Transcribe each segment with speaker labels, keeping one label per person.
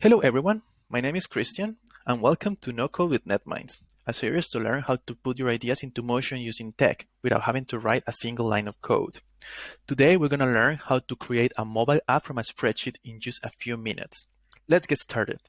Speaker 1: Hello everyone, my name is Christian and welcome to No Code with NetMinds, a series to learn how to put your ideas into motion using tech without having to write a single line of code. Today we're going to learn how to create a mobile app from a spreadsheet in just a few minutes. Let's get started.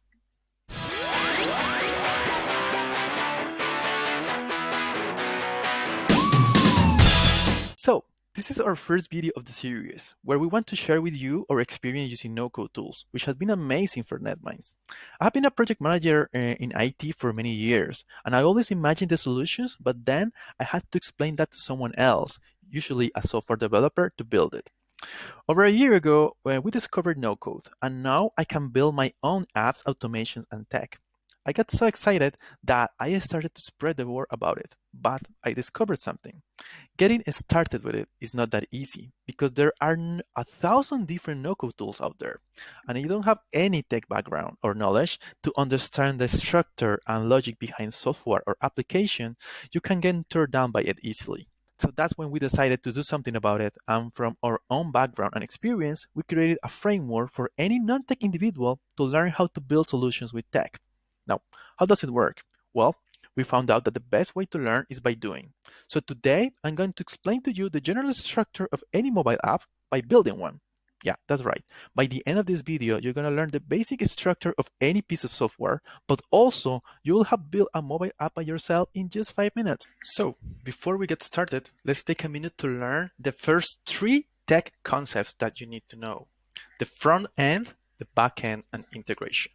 Speaker 1: So, this is our first video of the series, where we want to share with you our experience using no-code tools, which has been amazing for NetMinds. I've been a project manager in IT for many years, and I always imagined the solutions, but then I had to explain that to someone else, usually a software developer, to build it. Over a year ago, we discovered no-code, and now I can build my own apps, automations, and tech. I got so excited that I started to spread the word about it, but I discovered something. Getting started with it is not that easy because there are 1,000 different no-code tools out there, and you don't have any tech background or knowledge to understand the structure and logic behind software or application, you can get turned down by it easily. So that's when we decided to do something about it, and from our own background and experience, we created a framework for any non-tech individual to learn how to build solutions with tech. Now, how does it work? Well, we found out that the best way to learn is by doing. So today, I'm going to explain to you the general structure of any mobile app by building one. Yeah, that's right. By the end of this video, you're going to learn the basic structure of any piece of software, but also you will have built a mobile app by yourself in just 5 minutes. So before we get started, let's take a minute to learn the first three tech concepts that you need to know: the front end, the back end, and integration.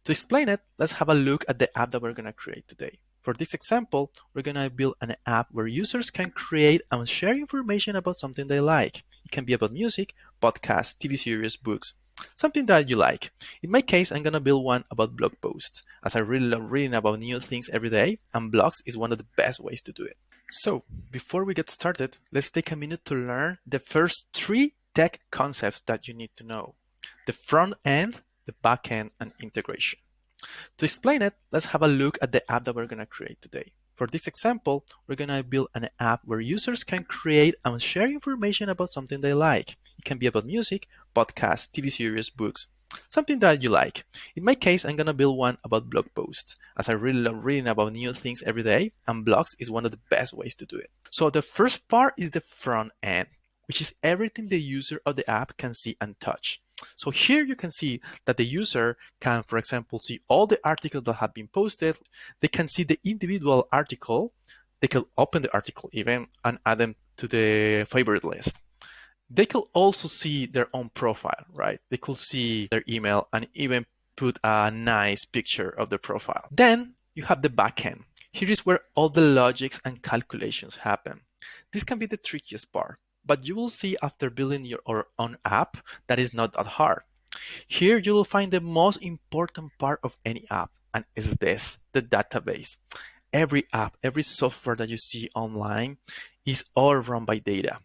Speaker 1: To explain it, let's have a look at the app that we're going to create today. For this example, we're going to build an app where users can create and share information about something they like. It can be about music, podcasts, TV series, books, something that you like. In my case, I'm going to build one about blog posts, as I really love reading about new things every day, and blogs is one of the best ways to do it. So, before we get started, let's take a minute to learn the first three tech concepts that you need to know: the front end, the back end, and integration. To explain it, let's have a look at the app that we're going to create today. For this example, we're going to build an app where users can create and share information about something they like. It can be about music, podcasts, TV series, books, something that you like. In my case, I'm going to build one about blog posts, as I really love reading about new things every day, and blogs is one of the best ways to do it. So the first part is the front end, which is everything the user of the app can see and touch. So here you can see that the user can, for example, see all the articles that have been posted. They can see the individual article. They can open the article even and add them to the favorite list. They could also see their own profile, right? They could see their email and even put a nice picture of their profile. Then you have the backend. Here is where all the logics and calculations happen. This can be the trickiest part, but you will see after building your own app that is not that hard. Here you will find the most important part of any app, and is this, the database. Every app, every software that you see online is all run by data.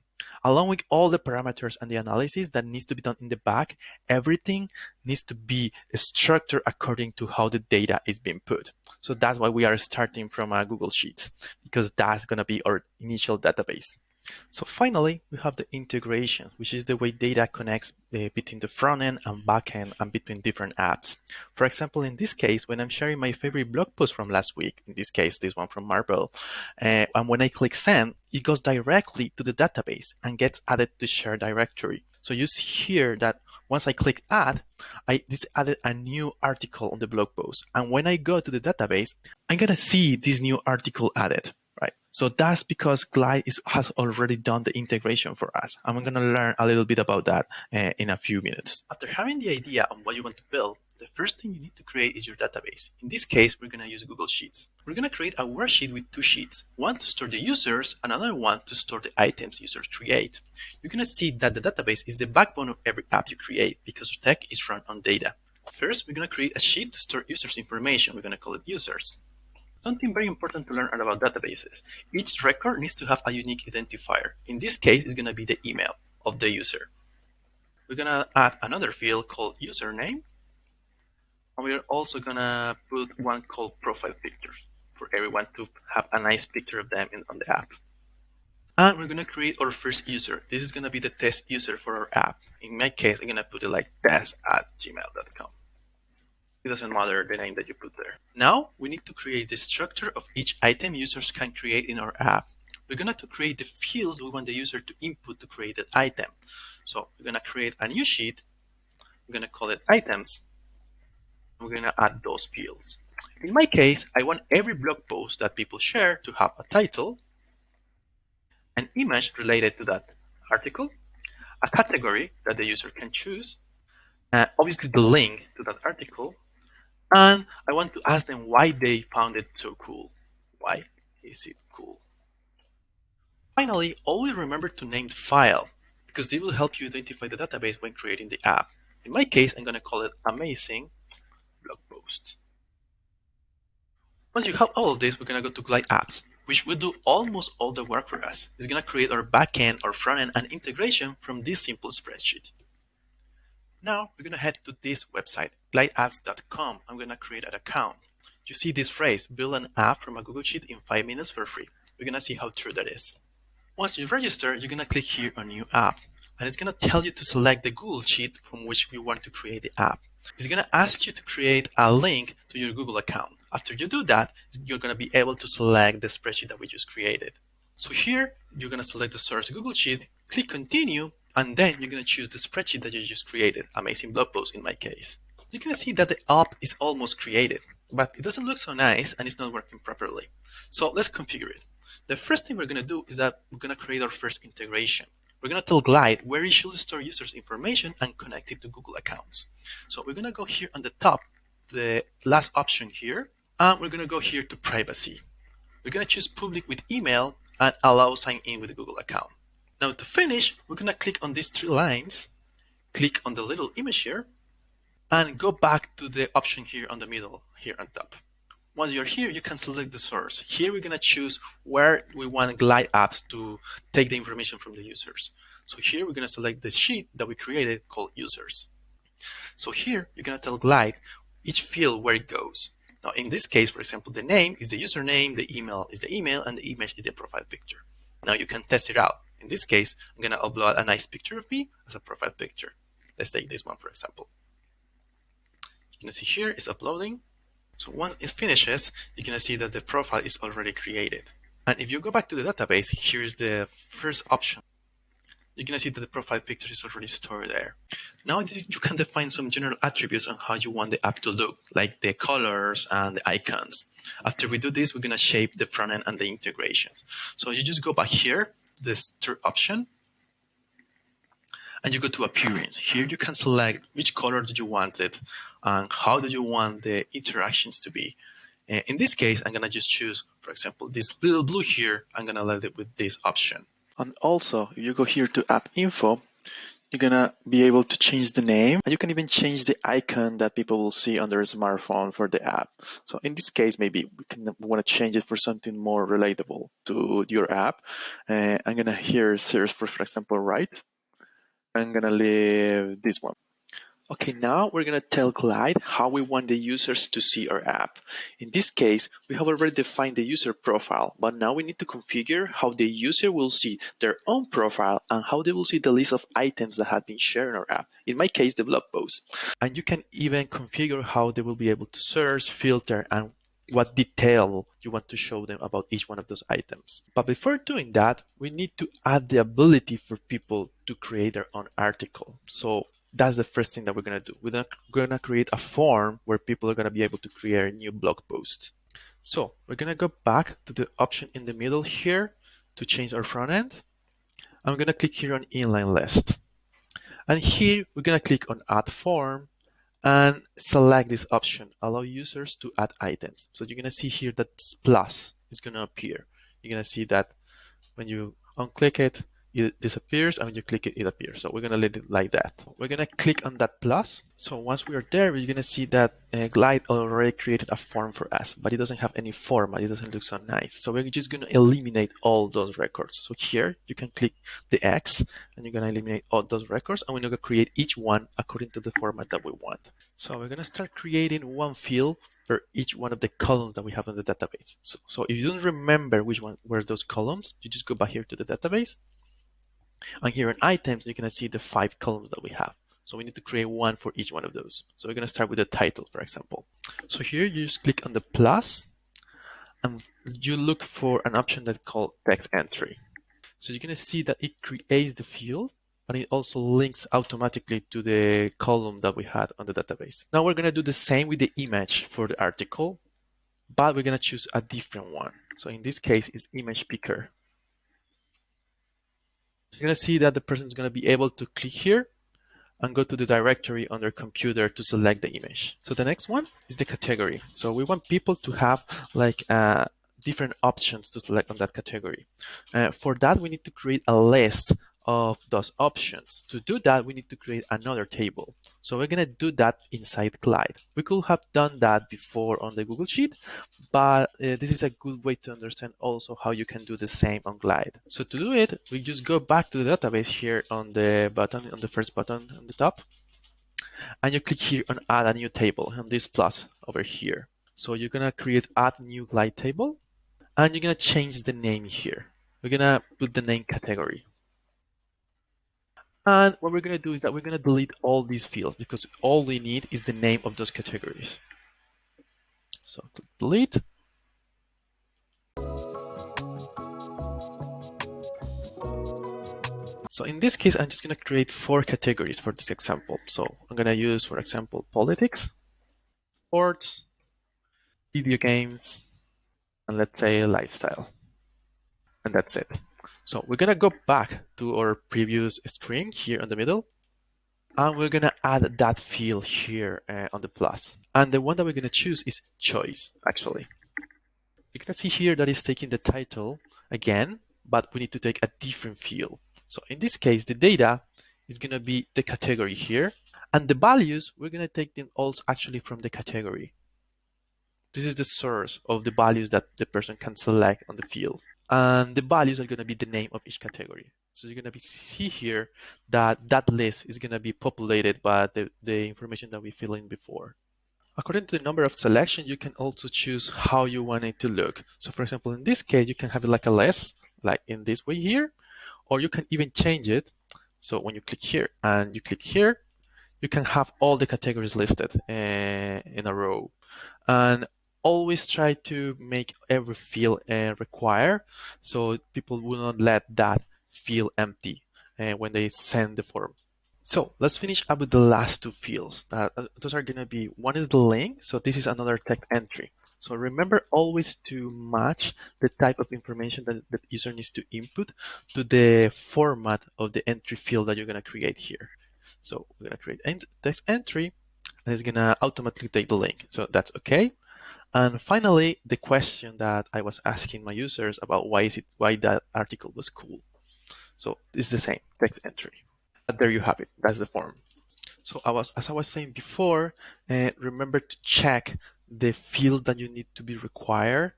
Speaker 1: Along with all the parameters and the analysis that needs to be done in the back, everything needs to be structured according to how the data is being put. So that's why we are starting from Google Sheets, because that's going to be our initial database. So finally, we have the integration, which is the way data connects between the front end and back end and between different apps. For example, in this case, when I'm sharing my favorite blog post from last week, in this case, this one from Marvel, and when I click send, it goes directly to the database and gets added to share directory. So you see here that once I click add, this added a new article on the blog post. And when I go to the database, I'm going to see this new article added. Right. So that's because Glide has already done the integration for us. And we're going to learn a little bit about that in a few minutes. After having the idea on what you want to build, the first thing you need to create is your database. In this case, we're going to use Google Sheets. We're going to create a worksheet with two sheets, one to store the users, another one to store the items users create. You're going to see that the database is the backbone of every app you create because tech is run on data. First, we're going to create a sheet to store users' information. We're going to call it users. Something very important to learn about databases. Each record needs to have a unique identifier. In this case, it's going to be the email of the user. We're going to add another field called username. And we're also going to put one called profile pictures for everyone to have a nice picture of them on the app. And we're going to create our first user. This is going to be the test user for our app. In my case, I'm going to put it like test@gmail.com. It doesn't matter the name that you put there. Now we need to create the structure of each item users can create in our app. We're going to create the fields we want the user to input to create that item. So we're going to create a new sheet. We're going to call it items. We're going to add those fields. In my case, I want every blog post that people share to have a title, an image related to that article, a category that the user can choose, obviously the link to that article, and I want to ask them why they found it so cool. Why is it cool? Finally, always remember to name the file because they will help you identify the database when creating the app. In my case, I'm going to call it Amazing Blog Post. Once you have all of this, we're going to go to Glide Apps, which will do almost all the work for us. It's going to create our backend, our frontend, and integration from this simple spreadsheet. Now we're going to head to this website, glideapps.com. I'm going to create an account. You see this phrase, build an app from a Google Sheet in 5 minutes for free. We're going to see how true that is. Once you register, you're going to click here on New App, and it's going to tell you to select the Google Sheet from which you want to create the app. It's going to ask you to create a link to your Google account. After you do that, you're going to be able to select the spreadsheet that we just created. So here, you're going to select the source Google Sheet, click Continue, and then you're going to choose the spreadsheet that you just created, Amazing Blog Post in my case. You're going to see that the app is almost created, but it doesn't look so nice and it's not working properly. So let's configure it. The first thing we're going to do is that we're going to create our first integration. We're going to tell Glide where it should store users' information and connect it to Google accounts. So we're going to go here on the top, the last option here, and we're going to go here to privacy. We're going to choose public with email and allow sign in with the Google account. Now to finish, we're going to click on these 3 lines, click on the little image here, and go back to the option here on the middle, here on top. Once you're here, you can select the source. Here we're going to choose where we want Glide Apps to take the information from the users. So here we're going to select the sheet that we created called users. So here you're going to tell Glide each field where it goes. Now in this case, for example, the name is the username, the email is the email, and the image is the profile picture. Now you can test it out. In this case, I'm going to upload a nice picture of me as a profile picture. Let's take this one for example. You can see here it's uploading. So once it finishes, you're going to see that the profile is already created. And if you go back to the database, here's the first option. You're going to see that the profile picture is already stored there. Now you can define some general attributes on how you want the app to look, like the colors and the icons. After we do this, we're going to shape the front end and the integrations. So you just go back here, this third option, and you go to appearance. Here you can select which color do you want it and how do you want the interactions to be. In this case, I'm going to just choose, for example, this little blue here. I'm going to let it with this option. And also, if you go here to app info, you're going to be able to change the name, and you can even change the icon that people will see on their smartphone for the app. So in this case, maybe we want to change it for something more relatable to your app. I'm going to here search for example, right. I'm going to leave this one. Okay, now we're going to tell Glide how we want the users to see our app. In this case, we have already defined the user profile, but now we need to configure how the user will see their own profile and how they will see the list of items that have been shared in our app. In my case, the blog post. And you can even configure how they will be able to search, filter, and what detail you want to show them about each one of those items. But before doing that, we need to add the ability for people to create their own article. So that's the first thing that we're going to do. We're going to create a form where people are going to be able to create new blog posts. So we're going to go back to the option in the middle here to change our front end. I'm going to click here on inline list. And here we're going to click on add form and select this option, allow users to add items. So you're going to see here that this plus is going to appear. You're going to see that when you unclick it, it disappears, and when you click it, it appears. So we're going to leave it like that. We're going to click on that plus. So once we are there, you're going to see that Glide already created a form for us, but it doesn't have any format. It doesn't look so nice. So we're just going to eliminate all those records. So here you can click the X, and you're going to eliminate all those records, and we're going to create each one according to the format that we want. So we're going to start creating one field for each one of the columns that we have in the database. So if you don't remember which one were those columns, you just go back here to the database. And here in items, you're going to see the 5 columns that we have. So we need to create one for each one of those. So we're going to start with the title, for example. So here you just click on the plus and you look for an option that's called text entry. So you're going to see that it creates the field, but it also links automatically to the column that we had on the database. Now we're going to do the same with the image for the article, but we're going to choose a different one. So in this case, it's image picker. You're going to see that the person is going to be able to click here and go to the directory on their computer to select the image. So the next one is the category. So we want people to have like different options to select on that category. For that, we need to create a list of those options. To do that, we need to create another table. So we're going to do that inside Glide. We could have done that before on the Google Sheet, but this is a good way to understand also how you can do the same on Glide. So to do it, we just go back to the database here on the button, on the first button on the top, and you click here on add a new table on this plus over here. So you're gonna create add new Glide table, and you're gonna change the name here. We're gonna put the name category. And what we're gonna do is that we're gonna delete all these fields because all we need is the name of those categories. So click delete. So in this case, I'm just going to create 4 categories for this example. So I'm going to use, for example, politics, sports, video games, and let's say lifestyle. And that's it. So we're going to go back to our previous screen here in the middle. And we're going to add that field here on the plus. And the one that we're going to choose is choice, actually. You can see here that it's taking the title again, but we need to take a different field. So in this case, the data is going to be the category here. And the values, we're going to take them also actually from the category. This is the source of the values that the person can select on the field. And the values are going to be the name of each category. So you're going to see here that that list is going to be populated by the information that we fill in before. According to the number of selection, you can also choose how you want it to look. So for example, in this case, you can have it like a list, like in this way here, or you can even change it. So when you click here and you click here, you can have all the categories listed in a row. And always try to make every field require, so people will not let that field empty when they send the form. So let's finish up with the last 2 fields. Those are going to be, one is the link. So this is another text entry. So remember always to match the type of information that the user needs to input to the format of the entry field that you're going to create here. So we're going to create text entry, and it's going to automatically take the link. So that's okay. And finally, the question that I was asking my users about why that article was cool. So it's the same text entry. But there you have it. That's the form. So as I was saying before, remember to check the fields that you need to be required,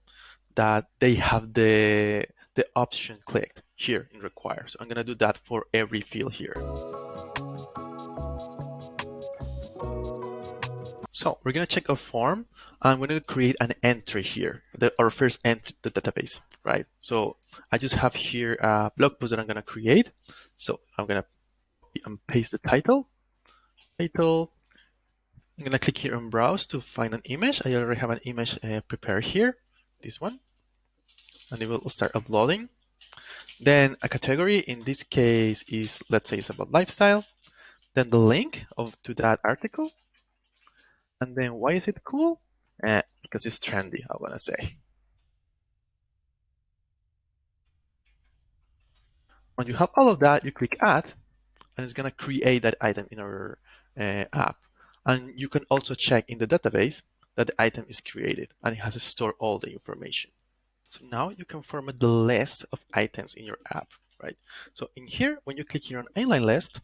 Speaker 1: that they have the option clicked here in require. So I'm gonna do that for every field here. So we're gonna check our form and we're gonna create an entry here, our first entry to the database, right? So I just have here a blog post that I'm gonna create. So I'm gonna copy and paste the title. I'm gonna click here on browse to find an image. I already have an image prepared here, this one, and it will start uploading. Then a category, in this case is, let's say it's about lifestyle. Then the link to that article. And then why is it cool? Because it's trendy, I wanna say. When you have all of that, you click add, and it's gonna create that item in our app. And you can also check in the database that the item is created and it has stored all the information. So now you can format the list of items in your app, right? So in here, when you click here on inline list,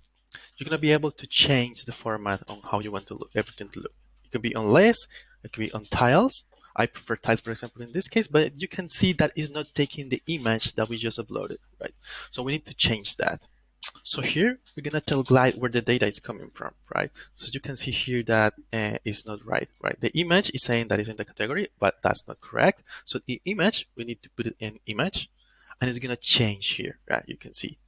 Speaker 1: you're gonna be able to change the format on how you want to look, everything to look. It can be on list, it can be on tiles. I prefer tiles, for example, in this case, but you can see that it's not taking the image that we just uploaded, right? So we need to change that. So here we're gonna tell Glide where the data is coming from, right? So you can see here that it's not right? The image is saying that it's in the category, but that's not correct. So the image, we need to put it in image, and it's gonna change here, right? You can see.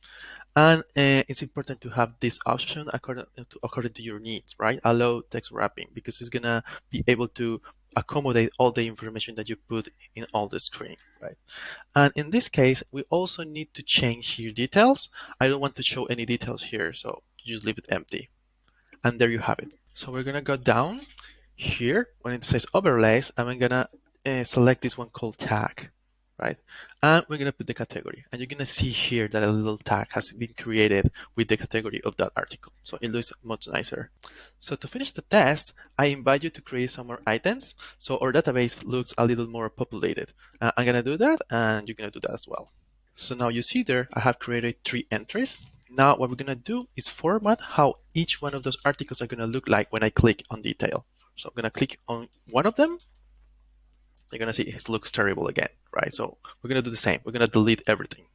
Speaker 1: And it's important to have this option according to your needs, right? Allow text wrapping, because it's gonna be able to accommodate all the information that you put in all the screen, right? And in this case, we also need to change here details. I don't want to show any details here, so just leave it empty. And there you have it. So we're gonna go down here when it says overlays, and I'm gonna select this one called tag, right? And we're gonna put the category, and you're gonna see here that a little tag has been created with the category of that article. So it looks much nicer. So to finish the test, I invite you to create some more items so our database looks a little more populated. I'm gonna do that, and you're gonna do that as well. So now you see there, I have created 3 entries. Now what we're gonna do is format how each one of those articles are gonna look like when I click on detail. So I'm gonna click on one of them. You're gonna see it looks terrible again, right? So we're gonna do the same. We're gonna delete everything.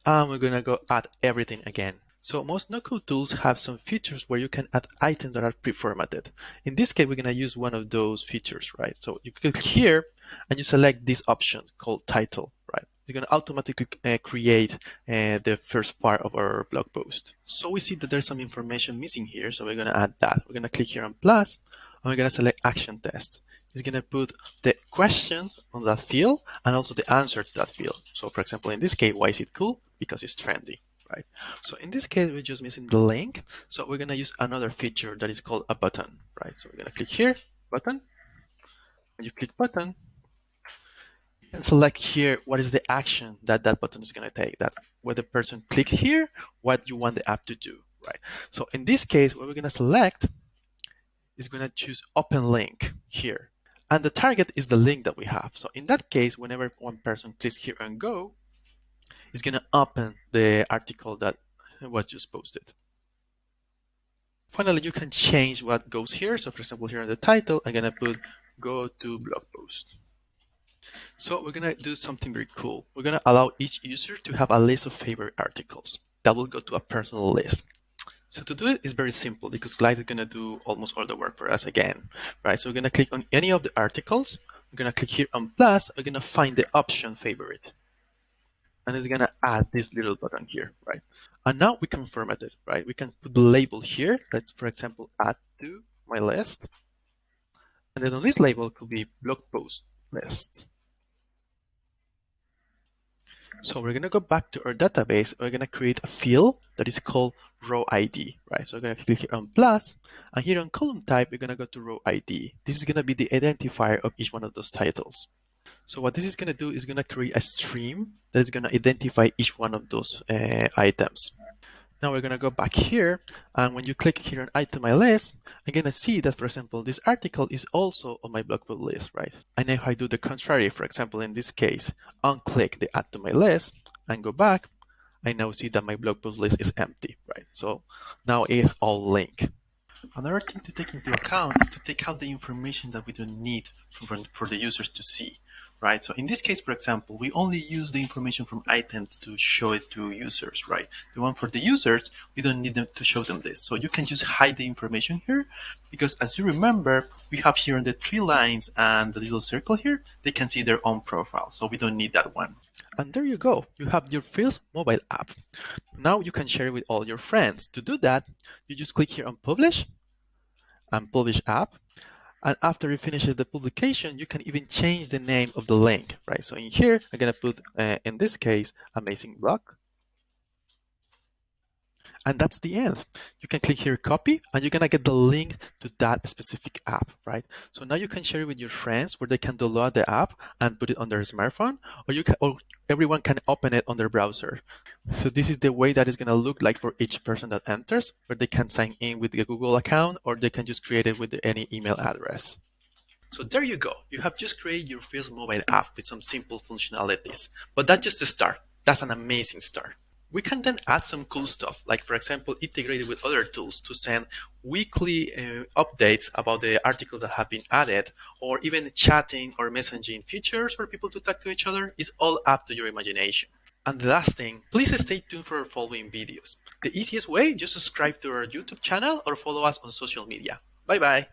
Speaker 1: And we're gonna go add everything again. So most no-code tools have some features where you can add items that are pre-formatted. In this case, we're gonna use one of those features, right? So you click here and you select this option called title, right? It's gonna automatically create the first part of our blog post. So we see that there's some information missing here, so we're gonna add that. We're gonna click here on plus, and we're gonna select action test. It's gonna put the questions on that field and also the answer to that field. So for example, in this case, why is it cool? Because it's trendy, right? So in this case, we're just missing the link. So we're gonna use another feature that is called a button, right? So we're gonna click here, button. When you click button, you can select here what is the action that that button is gonna take. That where the person click here, what you want the app to do, right? So in this case, what we're gonna select is gonna choose open link here. And the target is the link that we have. So in that case, whenever one person clicks here and go, it's gonna open the article that was just posted. Finally, you can change what goes here. So for example, here in the title, I'm gonna put go to blog post. So we're gonna do something very cool. We're gonna allow each user to have a list of favorite articles that will go to a personal list. So to do it is very simple because Glide is gonna do almost all the work for us again, right? So we're gonna click on any of the articles. We're gonna click here on plus. We're gonna find the option favorite. And it's gonna add this little button here, right? And now we can format it, right? We can put the label here. Let's, for example, add to my list. And then on this label could be blog post list. So we're gonna go back to our database. We're gonna create a field that is called row ID, right? So we're gonna click here on plus, and here on column type, we're gonna go to row ID. This is gonna be the identifier of each one of those titles. So what this is gonna do is gonna create a stream that is gonna identify each one of those items. Now we're gonna go back here, and when you click here on Add to My List, I'm gonna see that, for example, this article is also on my blog post list, right? And if I do the contrary, for example, in this case, unclick the Add to My List and go back, I now see that my blog post list is empty, right? So now it's all linked. Another thing to take into account is to take out the information that we don't need for the users to see, right? So in this case, for example, we only use the information from items to show it to users, right? The one for the users, we don't need them to show them this. So you can just hide the information here because as you remember, we have here in the 3 lines and the little circle here, they can see their own profile. So we don't need that one. And there you go. You have your Feels mobile app. Now you can share it with all your friends. To do that, you just click here on Publish and Publish App. And after you finish the publication, you can even change the name of the link, right? So in here, I'm gonna put, in this case, Amazing Blog. And that's the end. You can click here, copy, and you're gonna get the link to that specific app, right? So now you can share it with your friends where they can download the app and put it on their smartphone, or everyone can open it on their browser. So this is the way that it's gonna look like for each person that enters, where they can sign in with a Google account, or they can just create it with any email address. So there you go. You have just created your Feels mobile app with some simple functionalities. But that's just a start. That's an amazing start. We can then add some cool stuff, like for example, integrated with other tools to send weekly updates about the articles that have been added, or even chatting or messaging features for people to talk to each other. Is all up to your imagination. And the last thing, please stay tuned for our following videos. The easiest way, just subscribe to our YouTube channel or follow us on social media. Bye bye.